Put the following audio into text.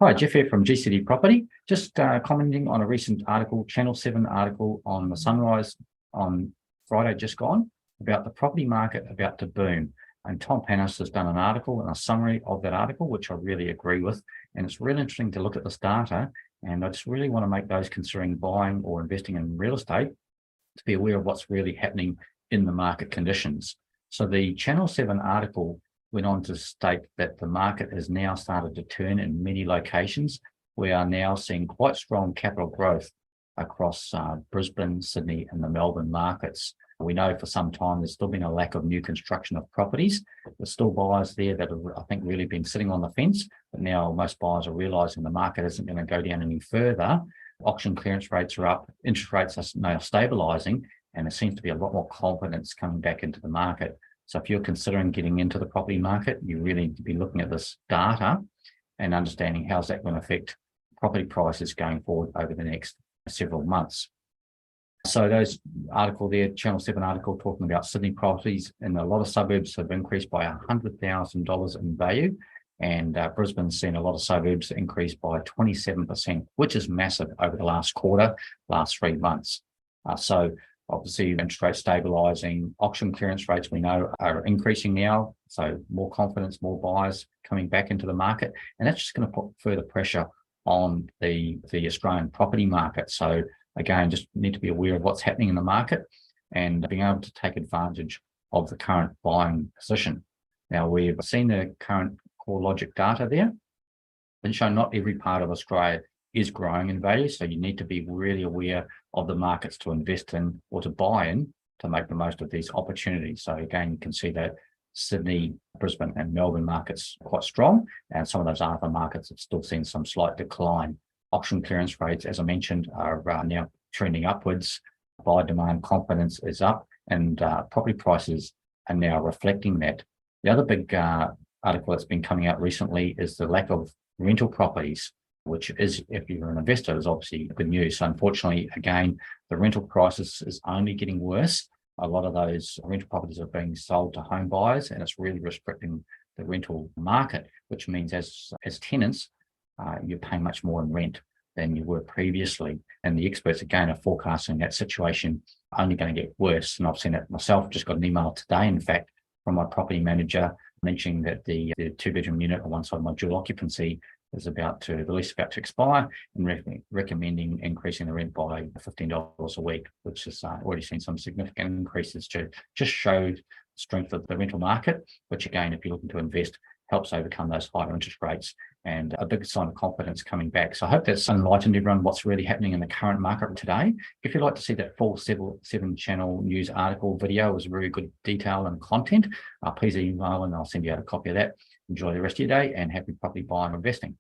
Hi, Jeff here from GCD Property. Just commenting on a recent article, Channel 7 article on the Sunrise on Friday just gone, about the property market about to boom. And Tom Panos has done an article and a summary of that article, which I really agree with. And it's really interesting to look at this data. And I just really want to make those considering buying or investing in real estate to be aware of what's really happening in the market conditions. So the Channel 7 article went on to state that the market has now started to turn in many locations. We are now seeing quite strong capital growth across Brisbane, Sydney and the Melbourne markets. We know for some time there's still been a lack of new construction of properties. There's still buyers there that have, I think, really been sitting on the fence, but now most buyers are realising the market isn't going to go down any further. Auction clearance rates are up, interest rates are now stabilising, and there seems to be a lot more confidence coming back into the market. So if you're considering getting into the property market, you really need to be looking at this data and understanding how's that going to affect property prices going forward over the next several months. So those article there, Channel 7 article talking about Sydney properties in a lot of suburbs have increased by $100,000 in value. And Brisbane's seen a lot of suburbs increase by 27%, which is massive over the last quarter, last 3 months. So obviously, interest rates stabilising, auction clearance rates we know are increasing now. So more confidence, more buyers coming back into the market. And that's just going to put further pressure on the Australian property market. So again, just need to be aware of what's happening in the market and being able to take advantage of the current buying position. Now, we've seen the current CoreLogic data there and show not every part of Australia is growing in value. So you need to be really aware of the markets to invest in or to buy in to make the most of these opportunities. So again, you can see that Sydney, Brisbane and Melbourne markets are quite strong, and some of those other markets have still seen some slight decline. Auction clearance rates, as I mentioned, are now trending upwards. Buyer demand confidence is up, and property prices are now reflecting that. The other big article that's been coming out recently is the lack of rental properties, which is, if you're an investor, is obviously good news. So unfortunately, again, the rental crisis is only getting worse. A lot of those rental properties are being sold to home buyers, and it's really restricting the rental market, which means as tenants, you're paying much more in rent than you were previously. And the experts, again, are forecasting that situation only going to get worse. And I've seen it myself, just got an email today, in fact, from my property manager mentioning that the 2-bedroom unit on one side of my dual occupancy is the lease about to expire, and recommending increasing the rent by $15 a week, which has already seen some significant increases to just show the strength of the rental market, which again, if you're looking to invest, helps overcome those higher interest rates and a big sign of confidence coming back. So I hope that's enlightened everyone what's really happening in the current market today. If you'd like to see that full 7 channel news article video, it was very good detail and content, please email and I'll send you out a copy of that. Enjoy the rest of your day and happy property buying and investing.